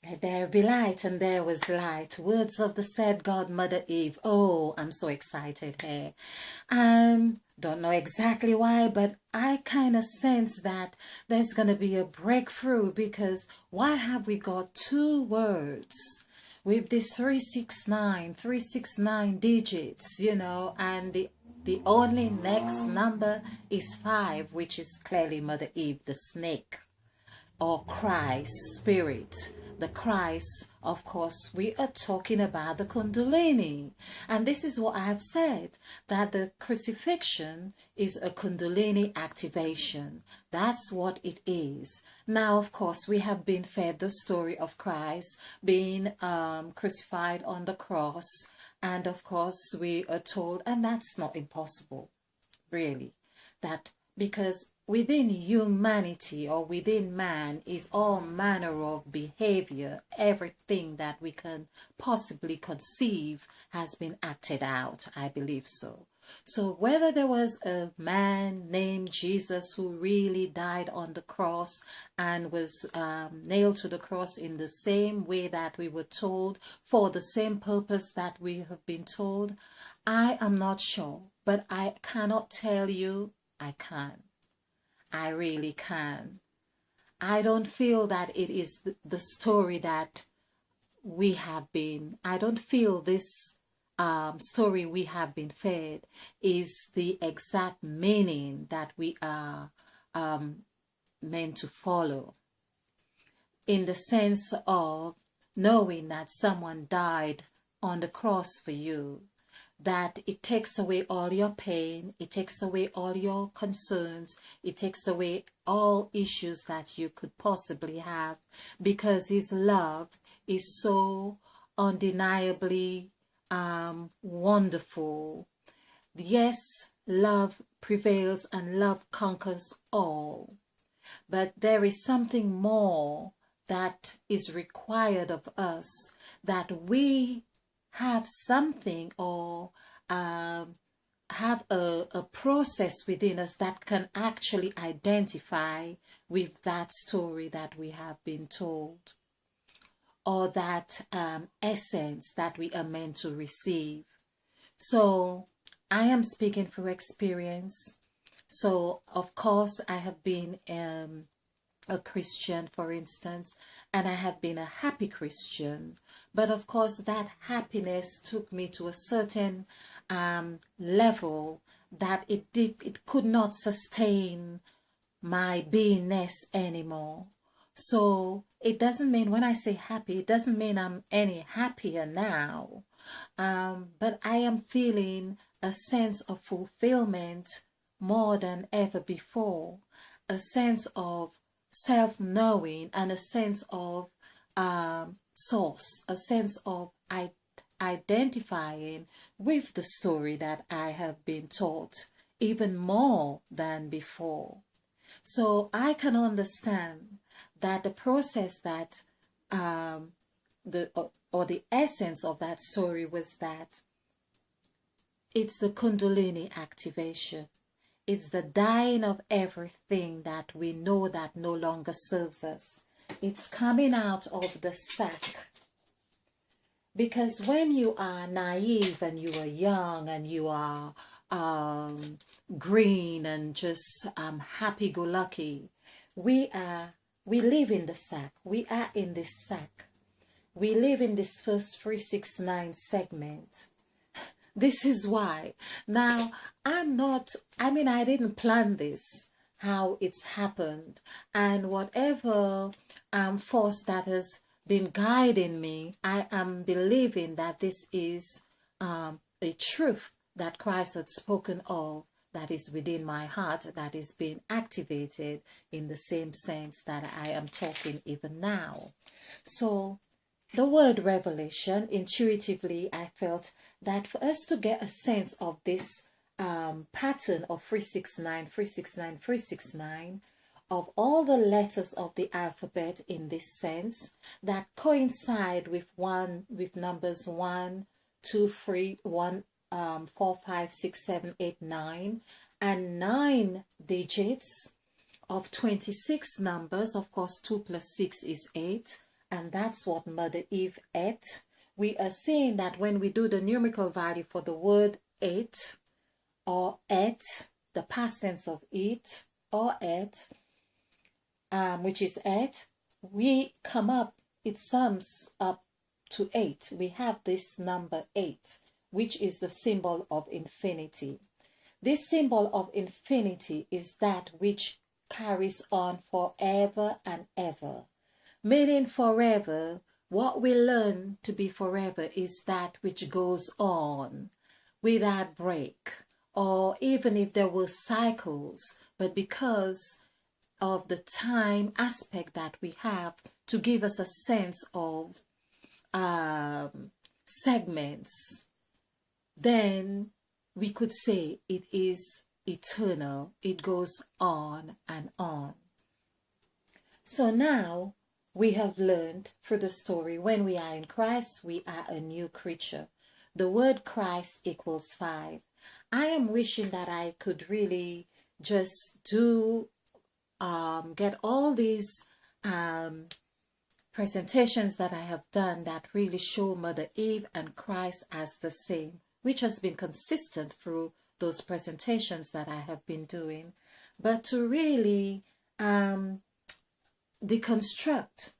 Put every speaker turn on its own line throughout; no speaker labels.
Let there be light, and there was light. Words of the said God, Mother Eve. Oh, I'm so excited here. Don't know exactly why, but I kind of sense that there's going to be a breakthrough, because why have we got two words with this 369 digits, and the only next number is 5, which is clearly Mother Eve, the snake, or Christ, spirit. The Christ, of course, we are talking about the Kundalini. And this is what I have said, that the crucifixion is a Kundalini activation. That's what it is. Now, of course, we have been fed the story of Christ being crucified on the cross. And of course, we are told, and that's not impossible, really, that because within humanity, or within man, is all manner of behavior. Everything that we can possibly conceive has been acted out. I believe so. So whether there was a man named Jesus who really died on the cross and was nailed to the cross in the same way that we were told, for the same purpose that we have been told, I am not sure. But I cannot tell you I can. I really can. I don't feel that it is the story that we have been. I don't feel this story we have been fed is the exact meaning that we are meant to follow. In the sense of knowing that someone died on the cross for you, that it takes away all your pain, it takes away all your concerns, it takes away all issues that you could possibly have, because his love is so undeniably wonderful. Yes, love prevails and love conquers all, but there is something more that is required of us, that we have something, or have a process within us that can actually identify with that story that we have been told, or that essence that we are meant to receive. So I am speaking from experience. So of course I have been a Christian, for instance, and I have been a happy Christian. But of course, that happiness took me to a certain level that it could not sustain my beingness anymore. So it doesn't mean, when I say happy, it doesn't mean I'm any happier now. But I am feeling a sense of fulfillment more than ever before, a sense of self-knowing, and a sense of source, a sense of identifying with the story that I have been taught, even more than before. So I can understand that the process that the essence of that story was that it's the Kundalini activation. It's the dying of everything that we know that no longer serves us. It's coming out of the sack. Because when you are naive and you are young and you are green and just happy-go-lucky, we live in the sack. We are in this sack. We live in this first 369 segment. This is why. Now, I didn't plan this, how it's happened. And whatever force that has been guiding me, I am believing that this is a truth that Christ had spoken of, that is within my heart, that is being activated in the same sense that I am talking even now. So, the word revelation, intuitively, I felt that for us to get a sense of this pattern of 369, 369, 369, of all the letters of the alphabet in this sense that coincide with numbers 1, 2, 3, 1, 4, 5, 6, 7, 8, 9, and 9 digits of 26 numbers. Of course, 2 plus 6 is 8. and that's what Mother Eve ate. We are seeing that when we do the numerical value for the word ate or ate, the past tense of eat or ate, which is ate, we come up, it sums up to 8. We have this number 8, which is the symbol of infinity. This symbol of infinity is that which carries on forever and ever. Meaning forever, what we learn to be forever is that which goes on without break, or even if there were cycles, but because of the time aspect that we have to give us a sense of segments, then we could say it is eternal. It goes on and on. So now we have learned through the story, when we are in Christ, we are a new creature. The word Christ equals 5. I am wishing that I could really just do, get all these presentations that I have done that really show Mother Eve and Christ as the same, which has been consistent through those presentations that I have been doing. But to really deconstruct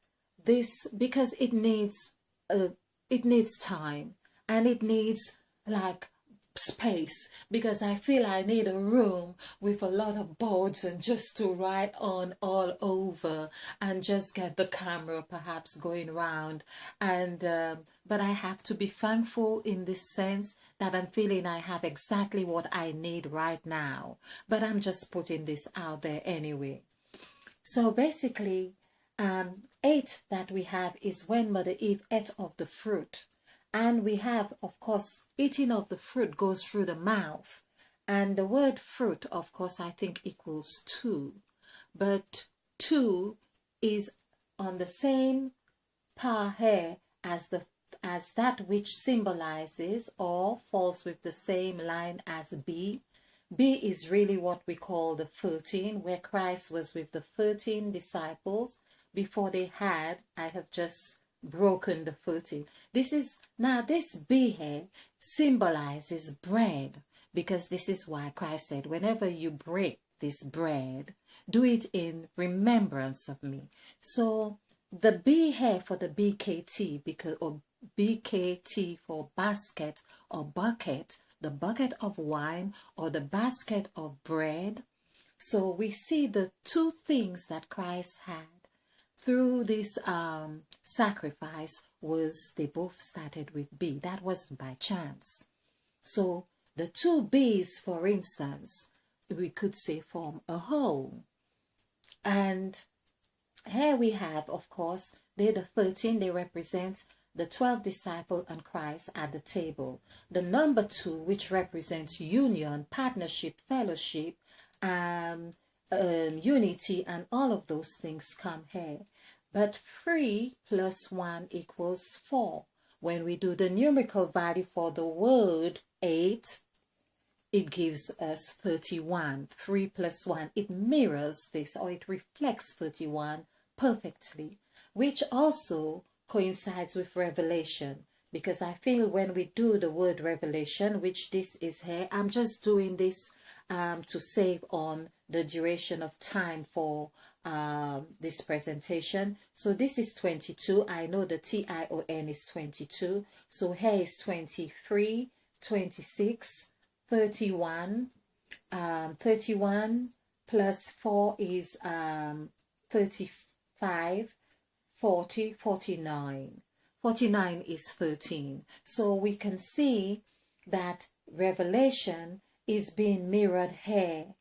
this, because it needs time, and it needs like space, because I feel I need a room with a lot of boards and just to write on all over and just get the camera perhaps going around. And but I have to be thankful in this sense that I'm feeling I have exactly what I need right now, but I'm just putting this out there anyway. So basically 8 that we have is when Mother Eve ate of the fruit. And we have, of course, eating of the fruit goes through the mouth. And the word fruit, of course, I think equals 2. But 2 is on the same par here as that which symbolizes or falls with the same line as B. B is really what we call the 13, where Christ was with the 13 disciples before they had, I have just broken the 13. This B here symbolizes bread, because this is why Christ said, whenever you break this bread, do it in remembrance of me. So the B here for the BKT, because, or BKT for basket or bucket, the bucket of wine or the basket of bread. So we see the 2 things that Christ had through this sacrifice was they both started with B. That wasn't by chance. So the 2 B's, for instance, we could say form a whole. And here we have, of course, they're the 13, they represent the 12 disciples and Christ at the table. The number 2, which represents union, partnership, fellowship, unity, and all of those things come here. But 3 plus 1 equals 4. When we do the numerical value for the word 8, it gives us 31. 3 plus 1, it mirrors this, or it reflects 31 perfectly, which also coincides with revelation, because I feel when we do the word revelation, which this is here, I'm just doing this to save on the duration of time for this presentation. So this is 22. I know the TION is 22. So here is 23, 26, 31. 31 plus 4 is 35, 40, 49. 49 is 13. So we can see that revelation is being mirrored here.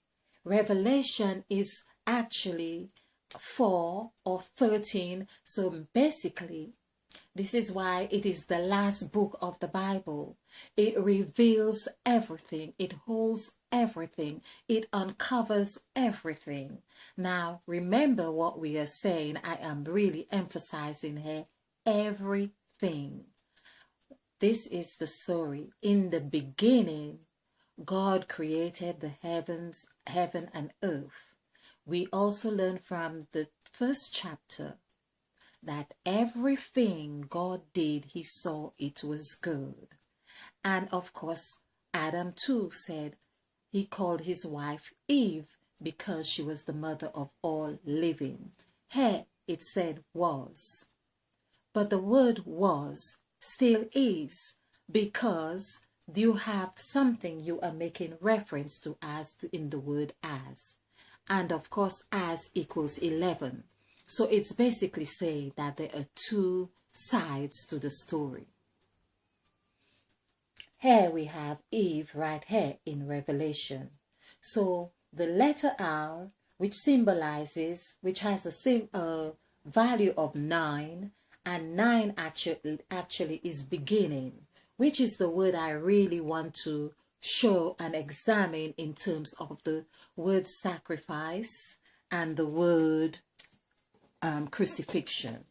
Revelation is actually 4 or 13. So basically, this is why it is the last book of the Bible. It reveals everything. It holds everything. It uncovers everything. Now, remember what we are saying. I am really emphasizing here everything. This is the story. In the beginning, God created the heaven and earth. We also learn from the first chapter that everything God did, he saw it was good. And of course, Adam too said he called his wife Eve because she was the mother of all living. Here it said was. But the word was still is, because you have something you are making reference to as in the word as. And of course, as equals 11. So it's basically saying that there are two sides to the story. Here we have Eve right here in Revelation. So the letter R, which symbolizes, which has a value of 9, and 9 actually is beginning, which is the word I really want to show and examine in terms of the word sacrifice and the word crucifixion.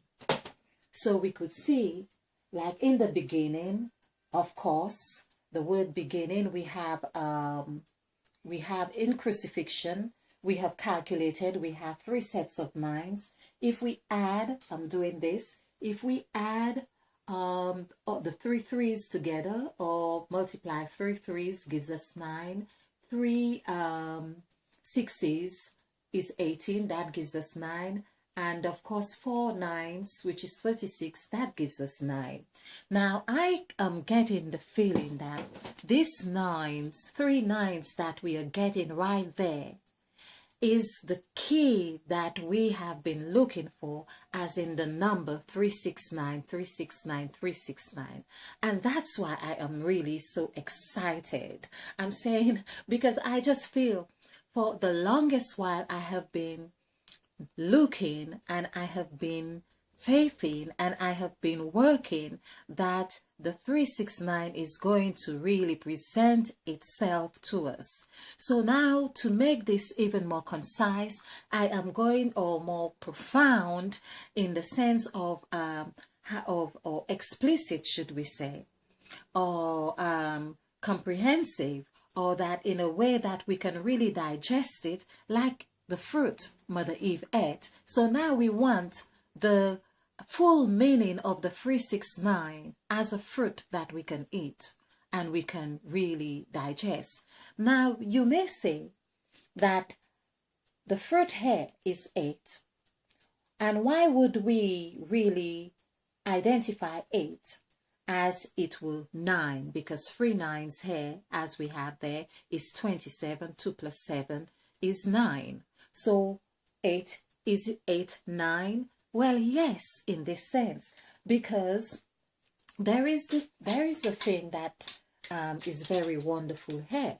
So we could see, like in the beginning, of course, the word beginning, we have in crucifixion, we have calculated, we have 3 sets of 9s. If we add, I'm doing this, if we add the 3 3s together, or multiply 3 3s gives us 9, 3 6s is 18, that gives us 9, and of course 4 9s, which is 36, that gives us 9. Now I am getting the feeling that these 9s, 3 9s that we are getting right there, is the key that we have been looking for, as in the number 369, 369, 369. And that's why I am really so excited. I'm saying, because I just feel for the longest while I have been looking, and I have been faithing, and I have been working that the 369 is going to really present itself to us. So now, to make this even more concise, I am going, or more profound in the sense of or explicit, should we say, or comprehensive, or that in a way that we can really digest it, like the fruit Mother Eve ate. So now we want the full meaning of the 369 as a fruit that we can eat and we can really digest. Now you may say that the fruit here is 8. And why would we really identify 8 as it will 9? Because 3 9s here, as we have there, is 27. 2 plus 7 is 9. So 8, is it 8, 9? Well, yes, in this sense, because there is a thing that is very wonderful here.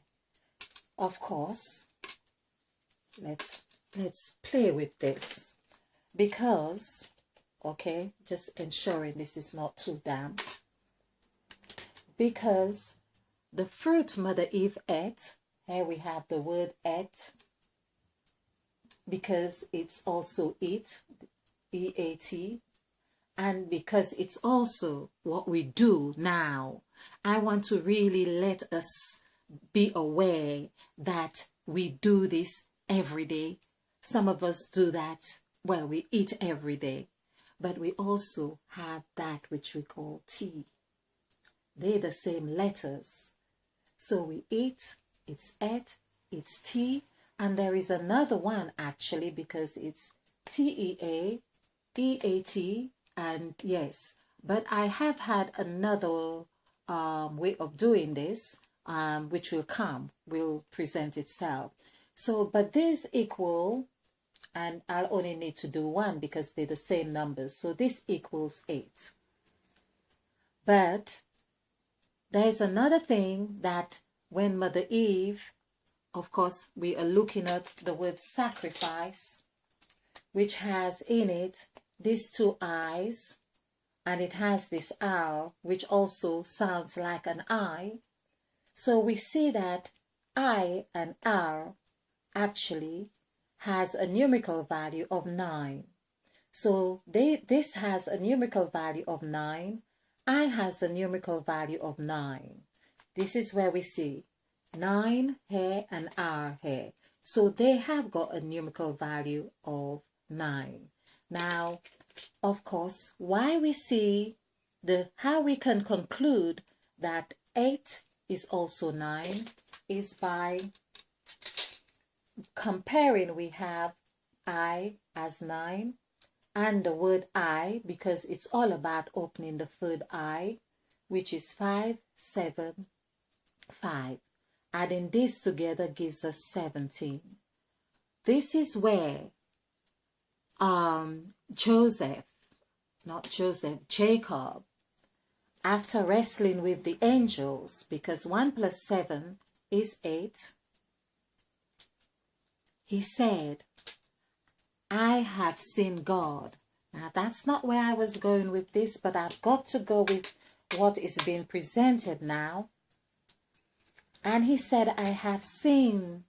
Of course, let's play with this, because, okay, just ensuring this is not too damp, because the fruit Mother Eve ate, here we have the word ate, because it's also eat, E-A-T, and because it's also what we do now. I want to really let us be aware that we do this every day. Some of us do that, well, we eat every day, but we also have that which we call tea. They're the same letters. So we eat, it's ate, it's tea, and there is another one actually, because it's T-E-A, E-A-T, and yes, but I have had another way of doing this, which will present itself. So, but these equal, and I'll only need to do one because they're the same numbers. So this equals 8. But there's another thing that when Mother Eve, of course, we are looking at the word sacrifice, which has in it these 2 I's, and it has this R, which also sounds like an I. So we see that I and R actually has a numerical value of 9. So this has a numerical value of 9. I has a numerical value of 9. This is where we see 9 here and R here. So they have got a numerical value of 9. Now, of course, why we see how we can conclude that 8 is also 9 is by comparing. We have I as 9 and the word I, because it's all about opening the third eye, which is 5, 7, 5. Adding this together gives us 17. This is where Jacob, after wrestling with the angels, because 1 plus 7 is 8, he said, I have seen God. Now that's not where I was going with this, but I've got to go with what is being presented now. And he said, I have seen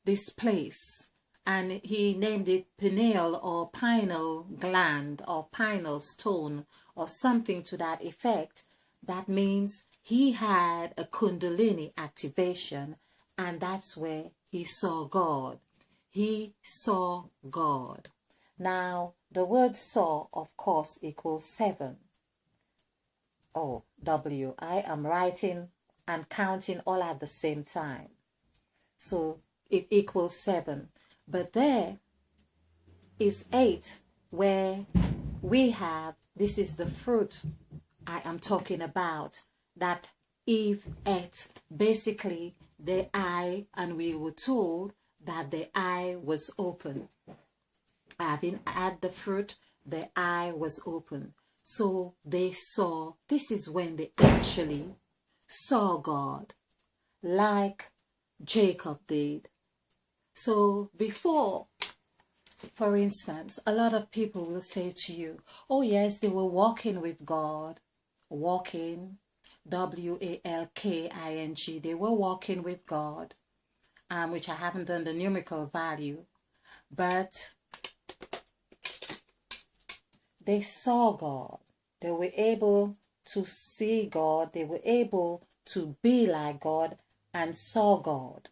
this place. And he named it pineal or pineal gland or pineal stone or something to that effect. That means he had a kundalini activation, and that's where he saw God. He saw God. Now, the word saw, of course, equals 7. Oh, W. I am writing and counting all at the same time. So it equals 7. But there is 8, where we have, this is the fruit I am talking about, that Eve ate. Basically, the eye, and we were told that the eye was open. Having had the fruit, the eye was open. So they saw, this is when they actually saw God, like Jacob did. So before, for instance, a lot of people will say to you, oh yes, they were walking with God, walking, W-A-L-K-I-N-G, they were walking with God, which I haven't done the numerical value, but they saw God. They were able to see God. They were able to be like God and saw God.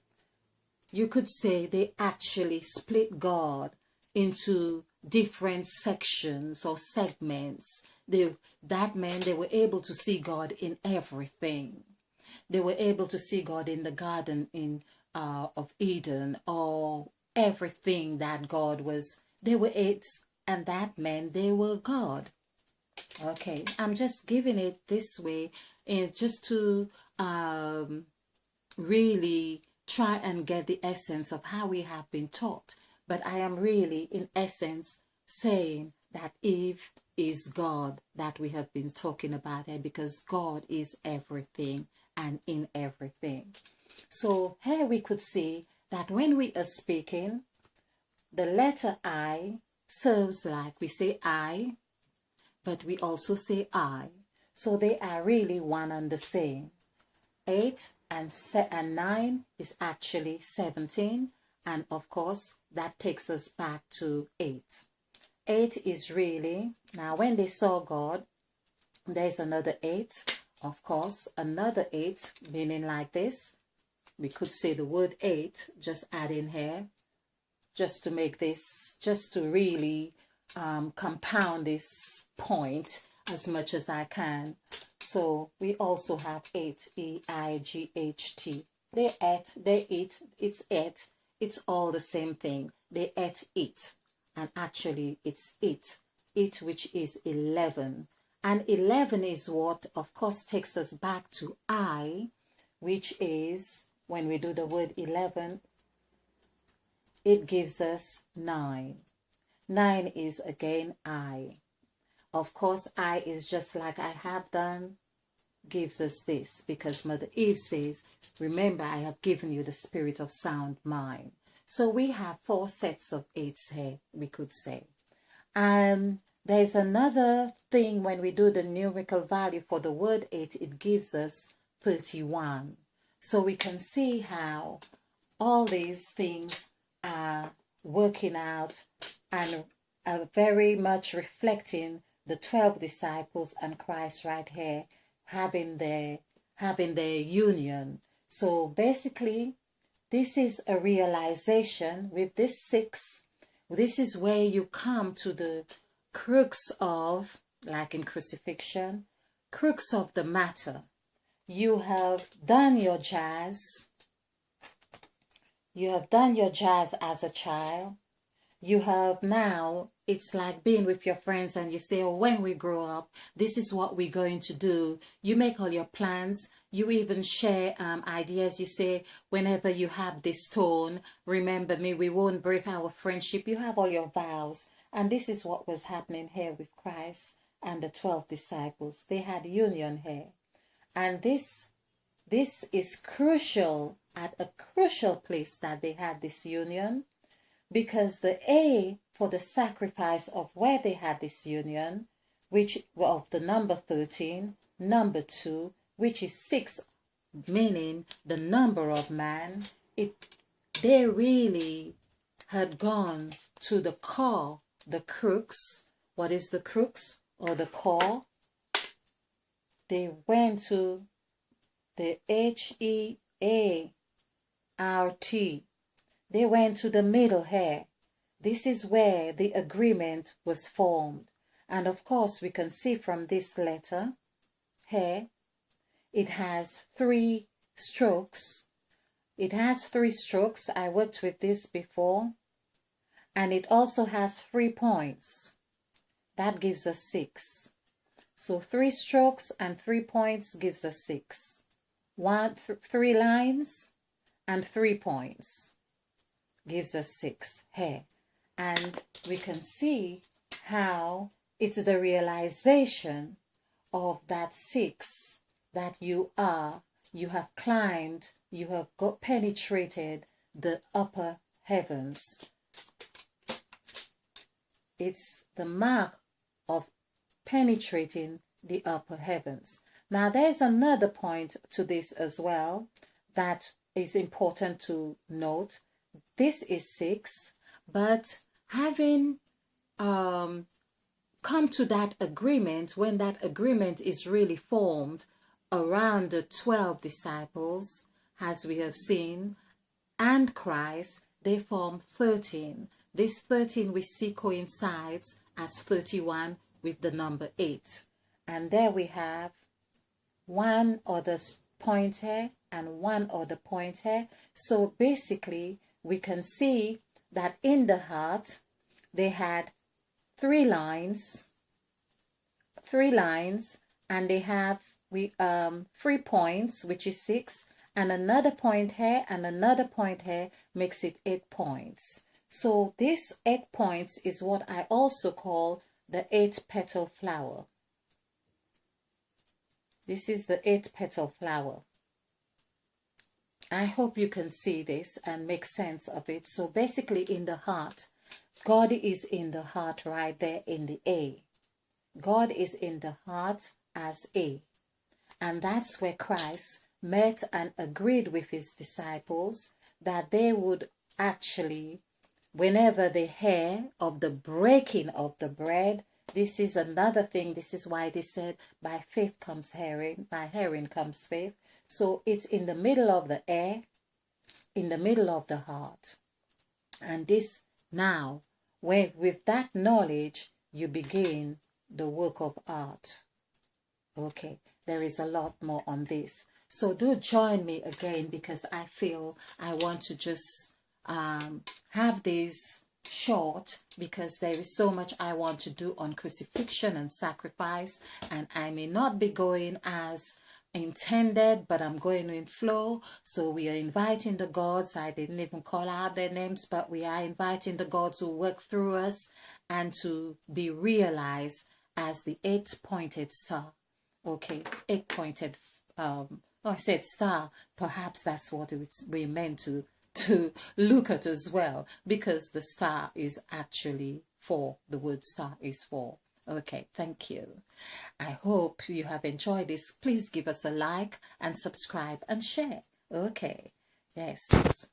You could say they actually split God into different sections or segments. That meant they were able to see God in everything. They were able to see God in the garden of Eden, or everything that God was. They were it, and that meant they were God. Okay, I'm just giving it this way, and just to really try and get the essence of how we have been taught. But I am really, in essence, saying that Eve is God that we have been talking about here, because God is everything and in everything. So here we could see that when we are speaking, the letter I serves like we say I, but we also say I. So they are really one and the same. 8 and 9 is actually 17, and of course that takes us back to 8. 8 is really, now when they saw God, there's another 8, of course, another 8, meaning like this. We could say the word 8, just add in here, just to make this, just to really compound this point as much as I can. So we also have 8, E-I-G-H-T. They ate, they eat, it's it. It's all the same thing. They ate it. And actually it's it. It, which is 11. And 11 is what, of course, takes us back to I, which is, when we do the word 11, it gives us 9. 9 is again I. Of course, I is just like I have done, gives us this, because Mother Eve says, remember, I have given you the spirit of sound mind. So we have 4 sets of 8s here, we could say. There's another thing when we do the numerical value for the word 8, it gives us 31. So we can see how all these things are working out and are very much reflecting the 12 disciples and Christ right here having their union. So basically, this is a realization with this 6. This is where you come to the crux of, like in crucifixion, crux of the matter. You have done your jazz. You have done your jazz as a child. You have now, it's like being with your friends and you say, oh, when we grow up, this is what we're going to do. You make all your plans. You even share ideas. You say, whenever you have this tone, remember me, we won't break our friendship. You have all your vows. And this is what was happening here with Christ and the 12 disciples. They had union here. And this is crucial, at a crucial place that they had this union, because the A for the sacrifice of where they had this union, which of the number 13, number 2, which is 6, meaning the number of man, they really had gone to the core, the crux. What is the crux or the core? They went to the HEART. They went to the middle here. This is where the agreement was formed. And of course, we can see from this letter here, it has 3 strokes. It has 3 strokes. I worked with this before. And it also has 3 points. That gives us 6. So 3 strokes and 3 points gives us 6. 3 lines and 3 points gives us 6 here. And we can see how it's the realization of that 6 that you have climbed, you have penetrated the upper heavens. It's the mark of penetrating the upper heavens. Now there's another point to this as well that is important to note. This is 6, but having come to that agreement, when that agreement is really formed around the 12 disciples, as we have seen, and Christ, they form 13. This 13 we see coincides as 31 with the number 8. And there we have one other point here and one other point here. So basically, we can see that in the heart, they had 3 lines, and they have 3 points, which is 6, and another point here and another point here makes it 8 points. So this 8 points is what I also call the 8-petal flower. This is the 8-petal flower. I hope you can see this and make sense of it. So basically in the heart, God is in the heart right there in the A. God is in the heart as A. And that's where Christ met and agreed with his disciples that they would actually, whenever they hear of the breaking of the bread, this is another thing. This is why they said, by faith comes hearing, by hearing comes faith. So it's in the middle of the air, in the middle of the heart. And this now, with that knowledge, you begin the work of art. Okay, there is a lot more on this. So do join me again, because I feel I want to just have this short, because there is so much I want to do on crucifixion and sacrifice, and I may not be going as intended, but I'm going in flow. So we are inviting the gods. I didn't even call out their names, but we are inviting the gods who work through us and to be realized as the 8-pointed star. Okay, 8-pointed I said star. Perhaps that's what we meant to look at as well, because the star is actually 4. The word star is 4. Okay, thank you. I hope you have enjoyed this. Please give us a like and subscribe and share. Okay, yes.